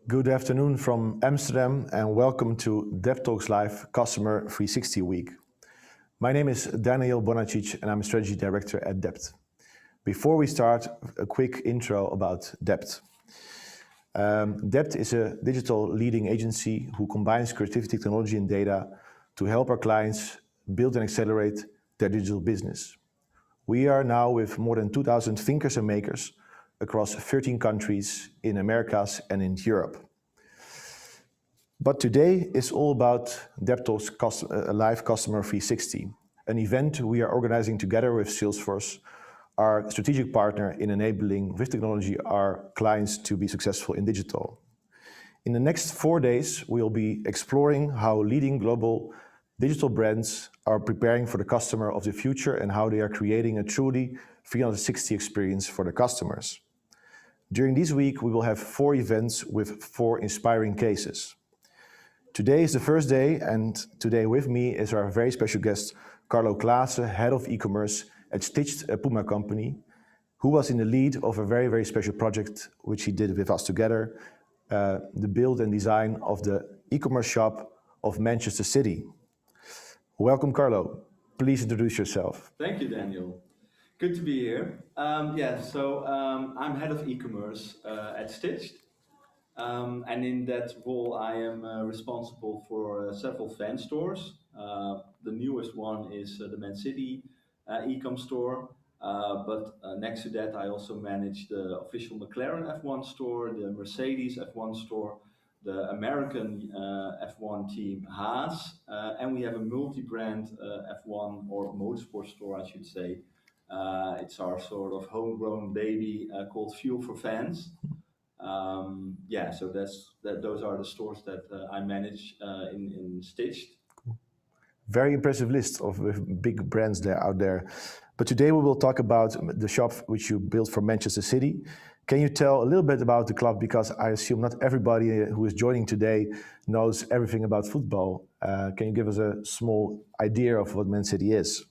Good afternoon from Amsterdam and welcome to Dept Talks Live Customer 360 Week. My name is Daniel Bonacic and I'm a Strategy Director at Dept. Before we start, a quick intro about Dept. Dept is a digital leading agency who combines creativity, technology and data to help our clients build and accelerate their digital business. We are now with more than 2,000 thinkers and makers across 13 countries in Americas and in Europe. But today is all about Dept Talks Live Customer 360, an event we are organizing together with Salesforce, our strategic partner in enabling with technology our clients to be successful in digital. In the next 4 days, we'll be exploring how leading global digital brands are preparing for the customer of the future and how they are creating a truly 360 experience for the customers. During this week, we will have 4 events with 4 inspiring cases. Today is the first day, and today with me is our very special guest, Carlo Klaassen, Head of E-commerce at Stichd, a PUMA Company, who was in the lead of a very, very special project which he did with us together, the build and design of the e-commerce shop of Manchester City. Welcome, Carlo. Please introduce yourself. Thank you, Daniel. Good to be here. I'm head of e-commerce at Stichd. And in that role, I am responsible for several fan stores. The newest one is the Man City e-com store. But next to that, I also manage the official McLaren F1 store, the Mercedes F1 store, the American F1 team Haas, and we have a multi-brand F1 or motorsport store, I should say. It's our sort of homegrown baby called Fuel for Fans. Those are the stores that I manage in Stichd. Cool. very impressive list of big brands there out there. But today we will talk about the shop which you built for Manchester City. Can you tell a little bit about the club? Because I assume not everybody who is joining today knows everything about football. Can you give us a small idea of what Man City is?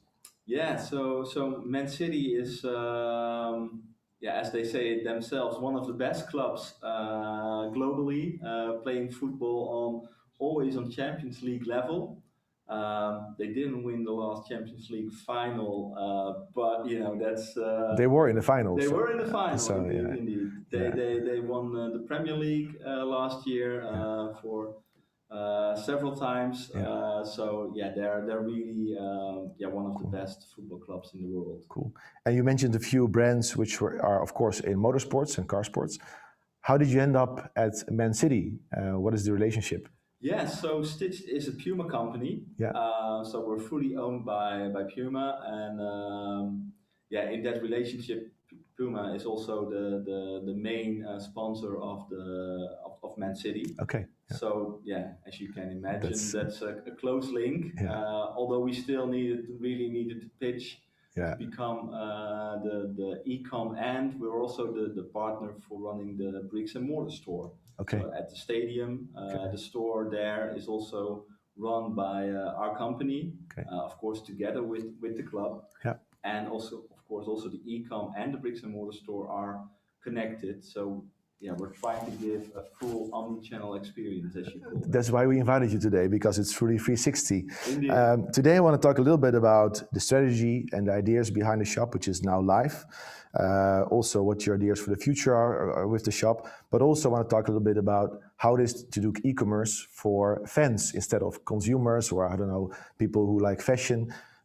Yeah, so Man City is, yeah, as they say it themselves, one of the best clubs globally, playing football on always on Champions League level. They didn't win the last Champions League final, but you know that's They were in the finals. they were in the final, So indeed. yeah, Indeed, yeah, they won the Premier League last year yeah, for several times. yeah. So yeah, they're really yeah one of the Cool, best football clubs in the world. cool. And you mentioned a few brands which are, of course, in motorsports and car sports. How did you end up at Man City? What is the relationship? Yeah, so Stichd is a PUMA company. Yeah. So we're fully owned by PUMA, and yeah, in that relationship, PUMA is also the main sponsor of of Man City. Okay. Yeah. So yeah, as you can imagine, That's that's a close link. yeah. Although we still really needed to pitch Yeah. to become the e-com, and we're also the partner for running the bricks and mortar store. Okay. So at the stadium, Okay. the store there is also run by our company, Okay. of course, together with the club, Yeah. and also, of course, also the e-com and the bricks and mortar store are connected. So yeah, we're trying to give a full omni-channel experience, as you call it. That's why we invited you today, because it's truly 360. Indeed. Today, I want to talk a little bit about the strategy and the ideas behind the shop, which is now live. Also, what your ideas for the future are with the shop. But also, I want to talk a little bit about how it is to do e-commerce for fans instead of consumers, or I don't know, people who like fashion,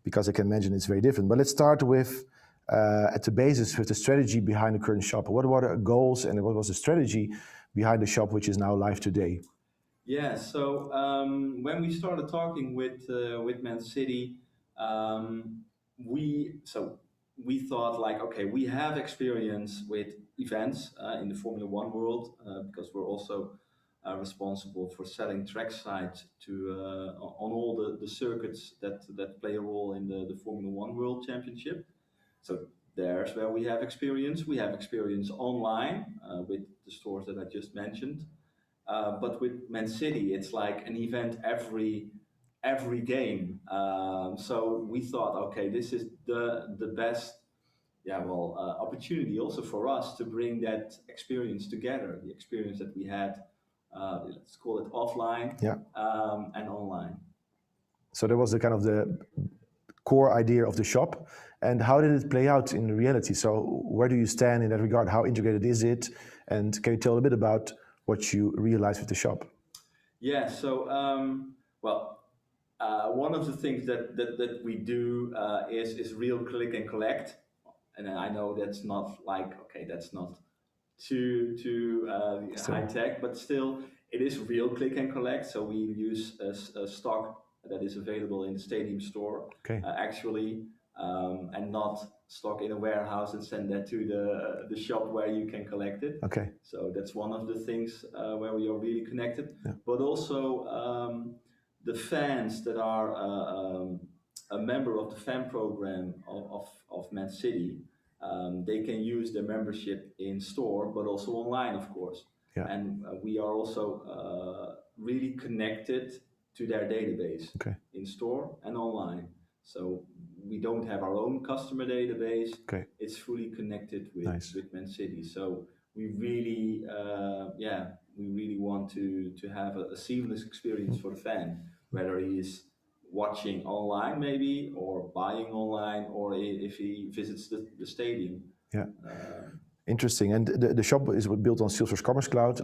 because I can imagine it's very different. But let's start with at the basis with the strategy behind the current shop. What were the goals and what was the strategy behind the shop, which is now live today? Yeah, so when we started talking with Man City, um, we thought like, okay, we have experience with events in the Formula One world because we're also responsible for selling track sites to on all the circuits that play a role in the Formula One World Championship. So there's where we have experience. We have experience online with the stores that I just mentioned. But with Man City, it's like an event every game. So we thought, okay, this is the best, yeah, well, opportunity also for us to bring that experience together, the experience that we had, let's call it offline, Yeah. and online. So that was the kind of the core idea of the shop. And how did it play out in reality? So where do you stand in that regard? How integrated is it? And can you tell a bit about what you realized with the shop? Yeah, so well, one of the things that we do is real click and collect, and I know that's not like, okay, that's not too high Still. tech, but still it is real click and collect. So we use a stock that is available in the stadium store, Okay. actually, and not stock in a warehouse and send that to the shop where you can collect it. Okay. So that's one of the things where we are really connected. Yeah. But also the fans that are a member of the fan program of Man City, they can use their membership in store, but also online, of course. Yeah. And we are also really connected to their database Okay. in store and online. So we don't have our own customer database. Okay. It's fully connected Nice. with Man City. So we really, yeah, we really want to have a seamless experience for the fan, whether he is watching online maybe, or buying online, or if he visits the stadium. Yeah. Interesting. And the shop is built on Salesforce Commerce Cloud.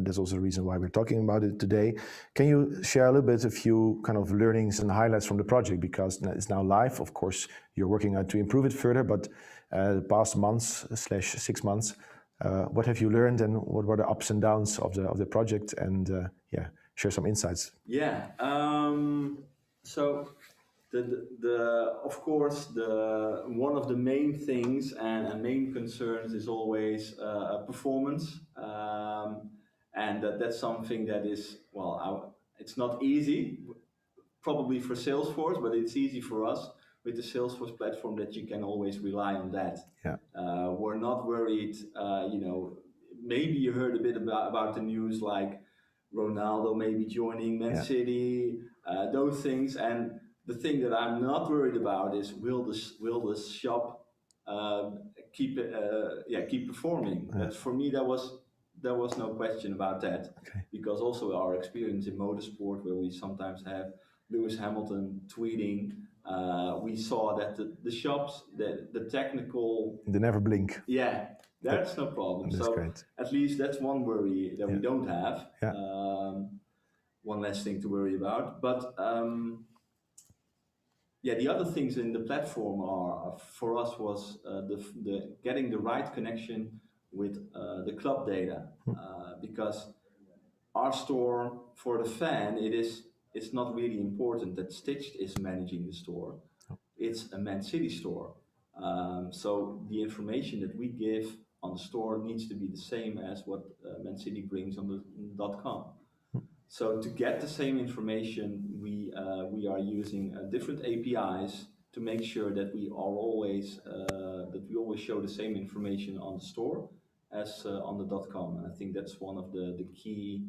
That's also the reason why we're talking about it today. Can you share a little bit, a few kind of learnings and highlights from the project? Because it's now live. Of course, you're working on to improve it further, but the past months / 6 months, what have you learned and what were the ups and downs of the project? And yeah, share some insights. Yeah. So the of course the one of the main things and main concerns is always performance, and that's something that is, well, it's not easy probably for Salesforce, but it's easy for us with the Salesforce platform that you can always rely on that. Yeah. We're not worried. Maybe you heard a bit about the news, like Ronaldo maybe joining Man City, those things. And the thing that I'm not worried about is will this shop keep performing? But for me, there was no question about that, because also our experience in motorsport, where we sometimes have Lewis Hamilton tweeting, we saw that the shops, the technical, they never blink. Yeah, that's no problem. That's so great. At least that's one worry that we don't have. Yeah. One less thing to worry about. But the other things in the platform are for us was the getting the right connection with the club data, because our store, for the fan, it's not really important that Stichd is managing the store. It's a Man City store. So the information that we give on the store needs to be the same as what Man City brings on the .com. So to get the same information, we are using different APIs to make sure that we always show the same information on the store as on the .com. And I think that's one of the key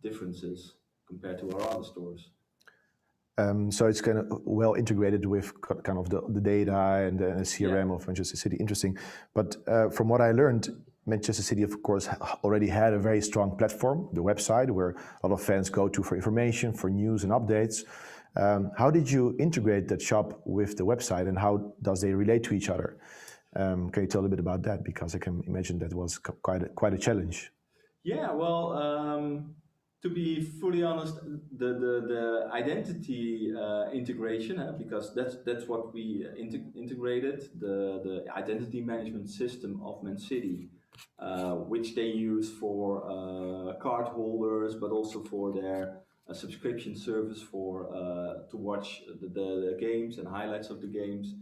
differences compared to our other stores. So it's kind of well integrated with kind of the data and the CRM of Manchester City. Interesting. But from what I learned, Manchester City, of course, already had a very strong platform, the website, where a lot of fans go to for information, for news and updates. How did you integrate that shop with the website, and how does they relate to each other? Can you tell a bit about that? Because I can imagine that was quite a challenge. Yeah, well, to be fully honest, the identity integration, because that's what we integrated, the identity management system of Man City, which they use for card holders, but also for their subscription service for to watch the games and highlights of the games.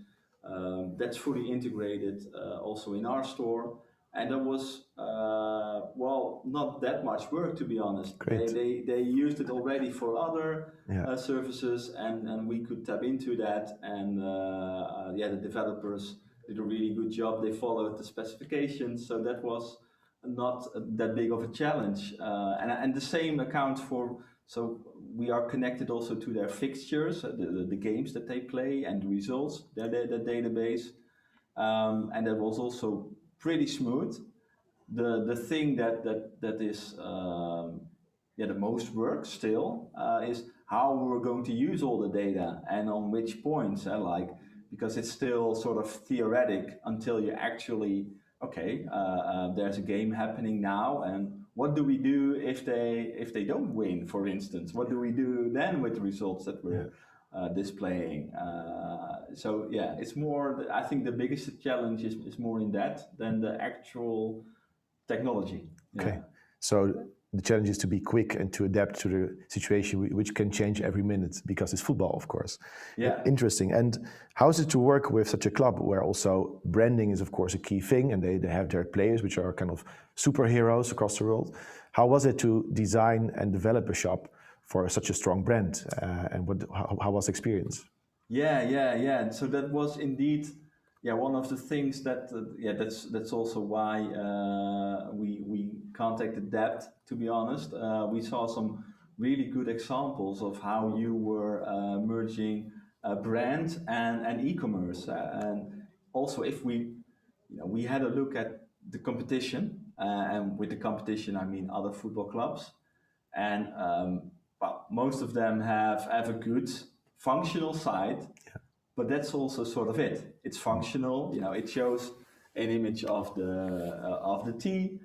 That's fully integrated also in our store. And there was, not that much work, to be honest. They used it already for other services, and we could tap into that. And the developers did a really good job. They followed the specifications, so that was not that big of a challenge. And the same accounts for, so we are connected also to their fixtures, the games that they play and the results, their database. And that was also pretty smooth. The thing that is the most work still is how we're going to use all the data and on which points, because it's still sort of theoretic until you actually there's a game happening now, and what do we do if they don't win, for instance? What do we do then with the results that we're displaying? It's more, I think the biggest challenge is more in that than the actual technology. Okay, so the challenge is to be quick and to adapt to the situation, which can change every minute because it's football, of course. Yeah. Interesting. And how is it to work with such a club where also branding is, of course, a key thing, and they have their players, which are kind of superheroes across the world? How was it to design and develop a shop for such a strong brand? And how was the experience? Yeah. So that was indeed one of the things that that's also why we contacted Dept. To be honest, we saw some really good examples of how you were merging brand and e-commerce, and also if we had a look at the competition, and with the competition I mean other football clubs, and most of them have a good functional site. But that's also sort of it. It's functional. It shows an image of the tee.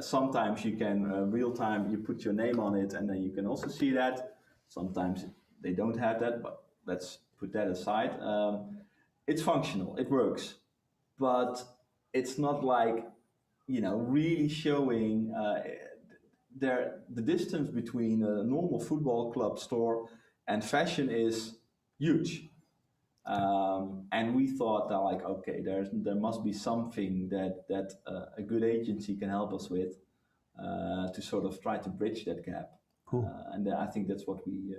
Sometimes you can real time. You put your name on it, and then you can also see that. Sometimes they don't have that, but let's put that aside. It's functional. It works, but it's not like really showing the distance between a normal football club store and fashion is huge. And we thought that there must be something that a good agency can help us with to sort of try to bridge that gap. Cool. And I think that's what we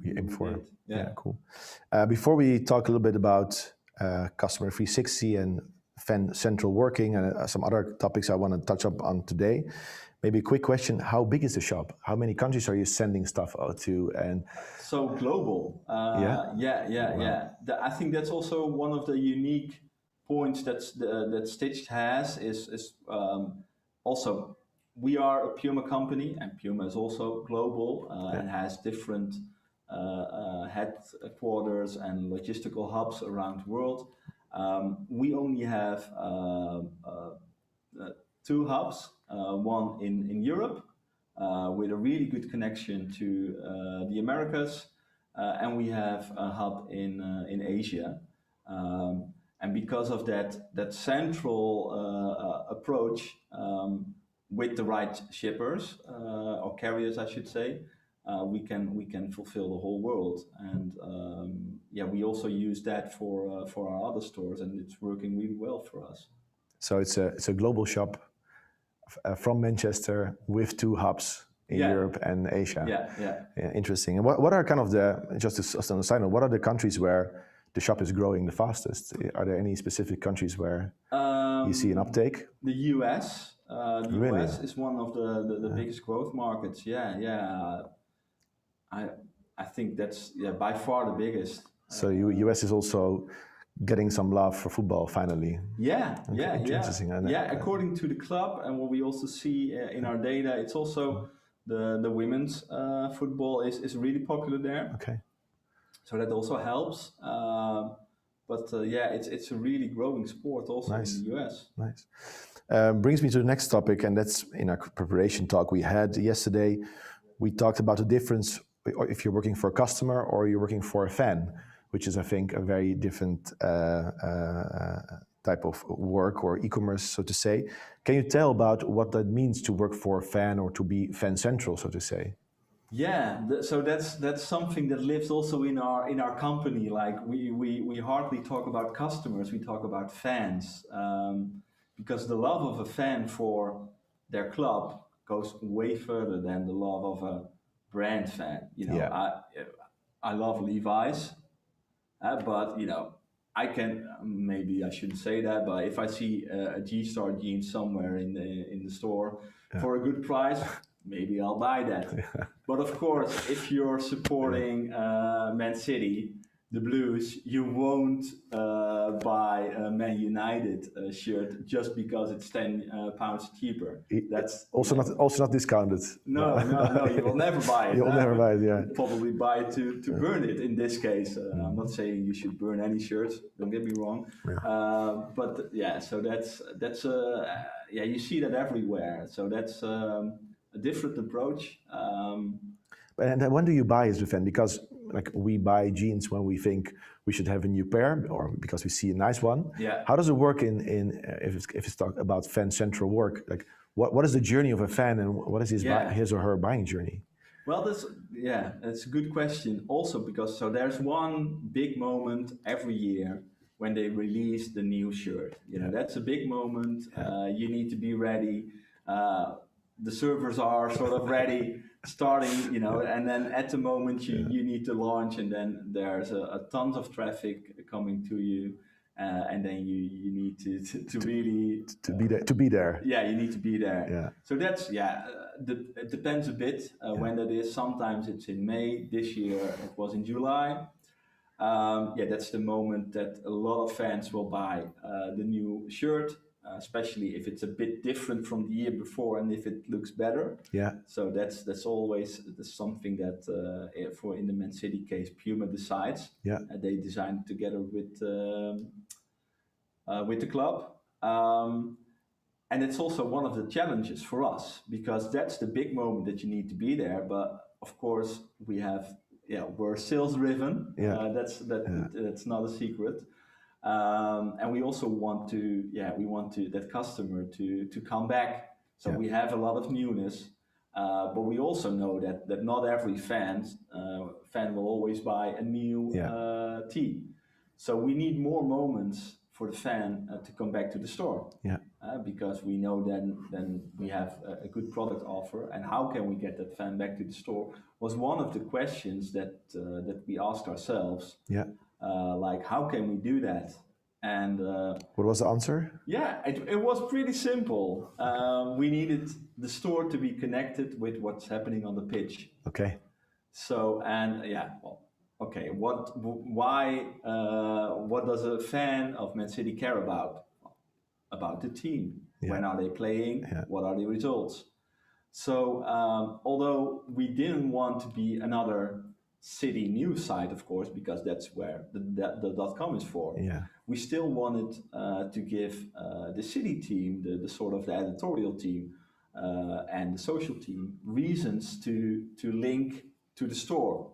aim for. did. Yeah, cool. Before we talk a little bit about Customer 360 and Fan Central working and some other topics I want to touch up on today, maybe a quick question: how big is the shop? How many countries are you sending stuff out to? And so global. Yeah. I think that's also one of the unique points that Stichd has is also we are a PUMA company, and PUMA is also global and has different headquarters and logistical hubs around the world. We only have two hubs, one in Europe with a really good connection to the Americas, and we have a hub in Asia. And because of that central approach with the right shippers or carriers, I should say, we can fulfill the whole world. And we also use that for our other stores, and it's working really well for us. So it's a global shop from Manchester with two hubs in Europe and Asia. Yeah, interesting. And what are kind of just on the side note, what are the countries where the shop is growing the fastest? Are there any specific countries where you see an uptake? The US. The US is one of the biggest growth markets. I think that's by far the biggest. So US is also getting some love for football finally. Interesting. According to the club and what we also see in our data, it's also the women's football is really popular there. Okay. So that also helps. It's a really growing sport also in the US. Nice. Brings me to the next topic, and that's in our preparation talk we had yesterday. We talked about the difference if you're working for a customer or you're working for a fan, which is, I think, a very different type of work or e-commerce, so to say. Can you tell about what that means to work for a fan or to be fan central, so to say? So that's something that lives also in our company. Like we hardly talk about customers, we talk about fans, because the love of a fan for their club goes way further than the love of a brand fan. I love Levi's, but I can, maybe I shouldn't say that, but if I see a G-Star jeans somewhere in the store for a good price, maybe I'll buy that. But of course, if you're supporting Man City, the Blues, you won't buy a Man United shirt just because it's £10 cheaper. That's also not discounted. No, you will never buy it. You'll never buy it, yeah. You'll probably buy it to burn it in this case. I'm not saying you should burn any shirts, don't get me wrong. So that's you see that everywhere. So that's a different approach. And when do you buy as a fan? Because like we buy jeans when we think we should have a new pair, or because we see a nice one. Yeah. How does it work if it's talk about fan central work? Like what is the journey of a fan, and what is his or her buying journey? Well, that's a good question. Also, because there's one big moment every year when they release the new shirt. That's a big moment. You need to be ready. The servers are sort of ready, starting, and then at the moment you need to launch, and then there's a tons of traffic coming to you, and then you need to really be there. Yeah, you need to be there. Yeah. So that's it depends a bit when that is. Sometimes it's in May. This year it was in July. That's the moment that a lot of fans will buy the new shirt. Especially if it's a bit different from the year before and if it looks better. Yeah. So that's always something that for in the Man City case, PUMA decides. Yeah. They design it together with the club. And it's also one of the challenges for us because that's the big moment that you need to be there. But of course we're sales driven. Yeah. That's not a secret. And we also want that customer to come back. So we have a lot of newness, but we also know that not every fan will always buy a new tee. So we need more moments for the fan to come back to the store. Yeah. Because we know then we have a good product offer, and how can we get that fan back to the store was one of the questions that we asked ourselves. Yeah. Like, how can we do that? And what was the answer? Yeah, it was pretty simple. We needed the store to be connected with what's happening on the pitch. Okay. So, and yeah, well, okay, why, what does a fan of Man City care about? About the team. Yeah. When are they playing? Yeah. What are the results? So, although we didn't want to be another City news site, of course, because that's where the .com is for. Yeah. We still wanted to give the City team, the sort of the editorial team and the social team, reasons to link to the store.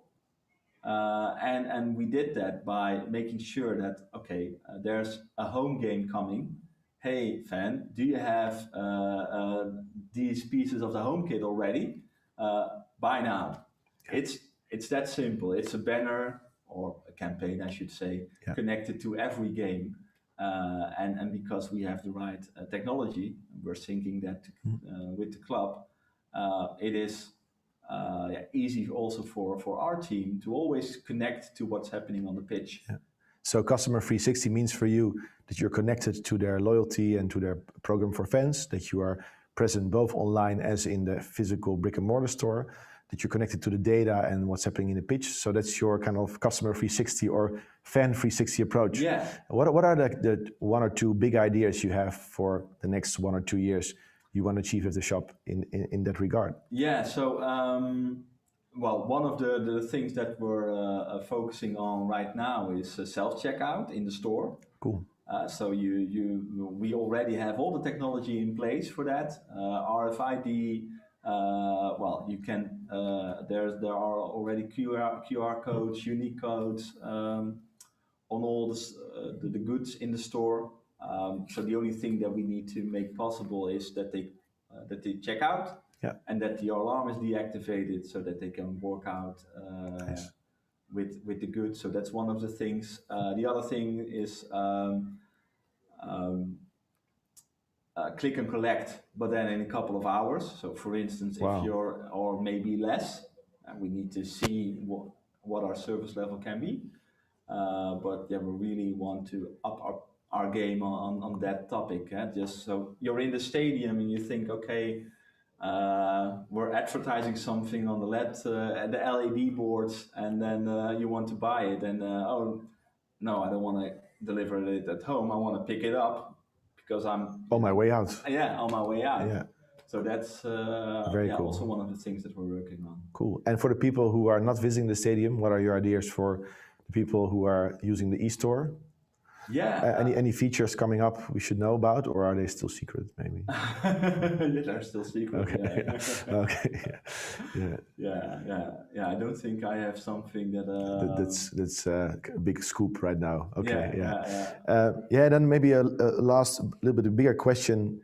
And we did that by making sure that, okay, there's a home game coming. Hey, fan, do you have these pieces of the home kit already? Buy now. It's that simple. It's a banner or a campaign, I should say, connected to every game. And because we have the right technology, we're syncing that with the club, it is easy also for our team to always connect to what's happening on the pitch. Yeah. So Customer 360 means for you that you're connected to their loyalty and to their program for fans, that you are present both online as in the physical brick and mortar store, that you're connected to the data and what's happening in the pitch. So that's your kind of Customer 360 or Fan 360 approach. Yeah. What are the one or two big ideas you have for the next 1 or 2 years you want to achieve at the shop in that regard? Yeah, so well, one of the things that we're focusing on right now is self-checkout in the store. Cool. So we already have all the technology in place for that. RFID. Well, you can. There are already QR codes, unique codes on all the goods in the store. So the only thing that we need to make possible is that they check out, and that the alarm is deactivated so that they can work out Nice. with the goods. So that's one of the things. The other thing is click and collect, but then in a couple of hours. So for instance, if you're, or maybe less, we need to see what our service level can be. But yeah, we really want to up our game on that topic. Just so you're in the stadium and you think, okay, we're advertising something on the LED boards, and then you want to buy it, and oh no, I don't want to deliver it at home. I want to pick it up because I'm on my way out. Yeah, on my way out. Yeah. So that's very cool. Also one of the things that we're working on. Cool. And for the people who are not visiting the stadium, what are your ideas for the people who are using the e-store? Yeah. Any features coming up we should know about, or are they still secret? Maybe. Yeah, they're still secret. Okay. Yeah. Okay. Yeah. I don't think I have something that. That's a big scoop right now. Okay. Yeah. Then maybe a last, little bit bigger question.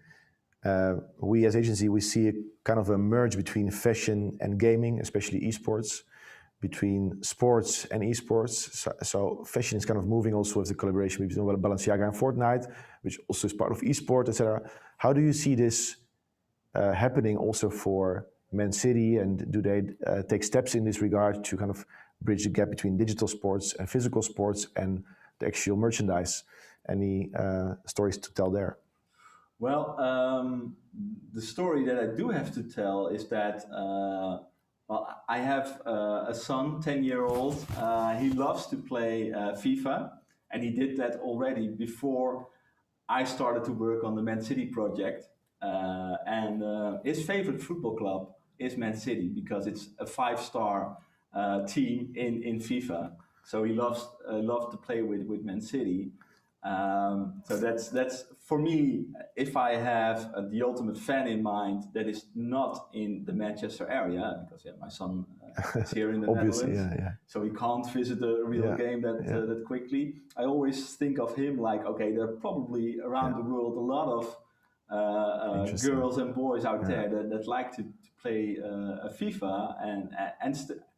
We as agency, we see a kind of a merge between fashion and gaming, especially esports, between sports and esports. So fashion is kind of moving also with the collaboration between Balenciaga and Fortnite, which also is part of esport, etc. How do you see this happening also for Man City, and do they take steps in this regard to kind of bridge the gap between digital sports and physical sports and the actual merchandise? Any stories to tell there? Well, the story that I do have to tell is that well, I have a son, 10-year-old. He loves to play FIFA, and he did that already before I started to work on the Man City project. And his favorite football club is Man City because it's a 5-star team in FIFA. So he loves to play with Man City. So that's for me. If I have the ultimate fan in mind that is not in the Manchester area, because my son is here in the Netherlands, so he can't visit a real game that quickly. I always think of him like, okay, there are probably around the world a lot of girls and boys out there that like to play FIFA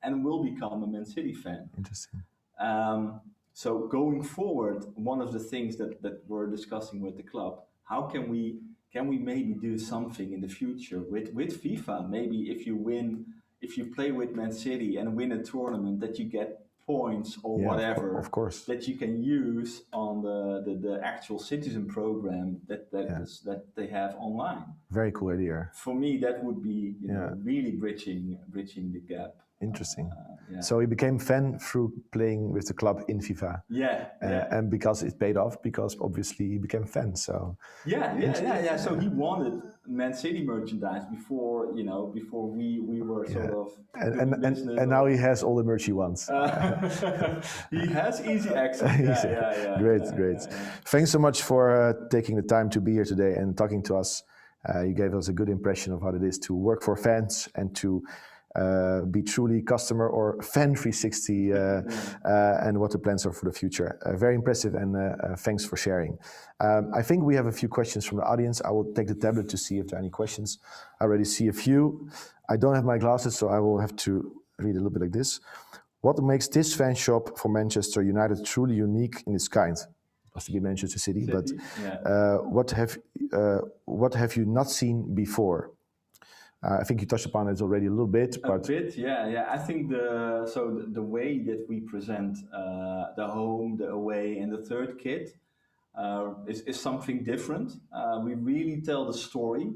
and will become a Man City fan. Interesting. So going forward, one of the things that we're discussing with the club, how can we maybe do something in the future with FIFA? Maybe if you play with Man City and win a tournament, that you get points or whatever, of course, that you can use on the actual citizen program that they have online. Very cool idea. For me, that would be really bridging the gap. Interesting. So he became fan through playing with the club in FIFA. And because it paid off, because obviously he became fan. So So he wanted Man City merchandise before we were sort of and now he has all the merch he wants. He has easy access. Great. Thanks so much for taking the time to be here today and talking to us. You gave us a good impression of how it is to work for fans and to be truly customer or fan 360 and what the plans are for the future. Very impressive, and thanks for sharing. I think we have a few questions from the audience. I will take the tablet to see if there are any questions. I already see a few. I don't have my glasses, so I will have to read a little bit like this. What makes this fan shop for Manchester United truly unique in its kind? Must be Manchester City, but what have you not seen before? I think you touched upon it already a little bit. But I think the way that we present the home, the away, and the third kit is something different. We really tell the story.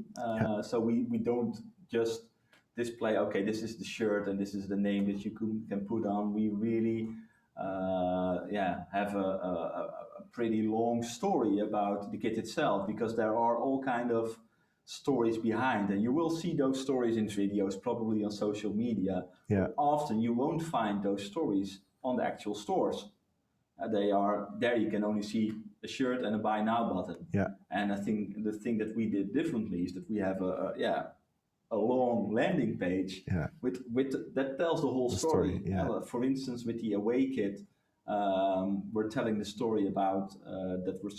So we don't just display, okay, this is the shirt and this is the name that you can put on. We really have a pretty long story about the kit itself, because there are all kind of stories behind, and you will see those stories in videos, probably on social media. Often you won't find those stories on the actual stores. They are there. You can only see a shirt and a buy now button. And I think the thing that we did differently is that we have a long landing page with that tells the whole story. For instance, with the away kit, we're telling the story about that we're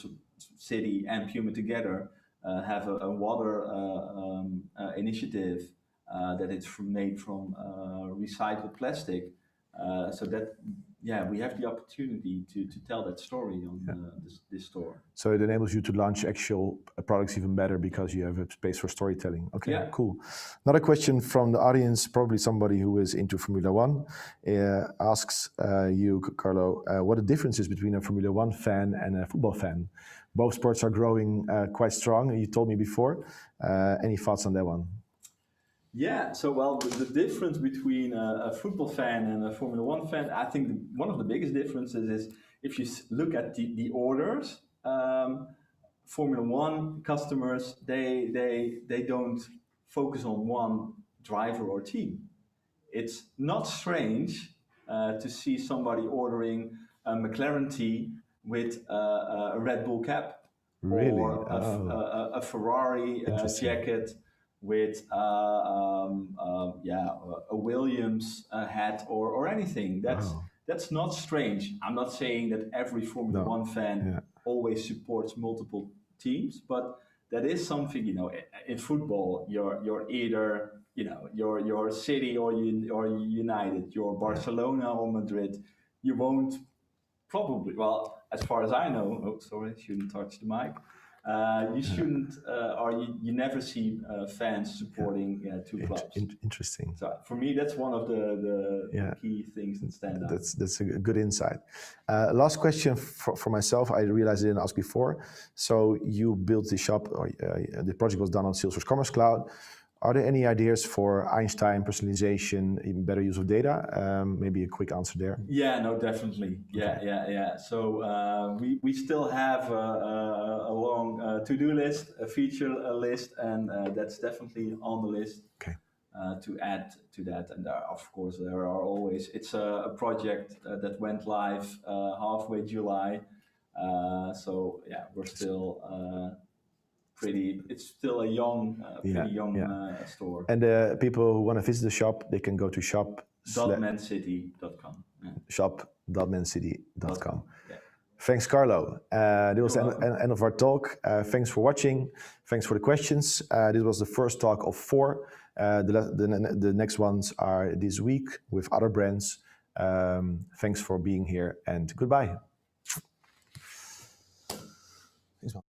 City and PUMA together have a water initiative that it's made from recycled plastic. So that we have the opportunity to tell that story on this store. So it enables you to launch actual products even better because you have a space for storytelling. Okay, cool. Another question from the audience, probably somebody who is into Formula One, asks you, Carlo, what the difference is between a Formula One fan and a football fan. Both sports are growing quite strong, you told me before. Any thoughts on that one? So the difference between a football fan and a Formula One fan, I think one of the biggest differences is if you look at the orders. Formula One customers, they don't focus on one driver or team. It's not strange to see somebody ordering a McLaren tee with a Red Bull cap, or a Ferrari jacket with a Williams hat or anything. That's not strange. I'm not saying that every Formula One fan always supports multiple teams, but that is something, in football, you're either, you're City or United, you're Barcelona or Madrid. You won't probably, as far as I know, shouldn't touch the mic. You shouldn't, you never see fans supporting two clubs. Interesting. So for me, that's one of the key things that stand out. That's a good insight. Last question for myself. I realized I didn't ask before. So you built the shop, or the project was done on Salesforce Commerce Cloud. Are there any ideas for Einstein personalization, even better use of data? Maybe a quick answer there. No, definitely. So we still have a long to-do list, a feature list, and that's definitely on the list to add to that. And of course, there are always. It's a project that went live halfway July. So we're still. It's still a young, pretty young store. And people who want to visit the shop, they can go to shop.mancity.com. Shop.mancity.com. Thanks, Carlo. This was the end of our talk. Thanks for watching. Thanks for the questions. This was the first talk of 4. The next ones are this week with other brands. Thanks for being here, and goodbye. Thanks, man.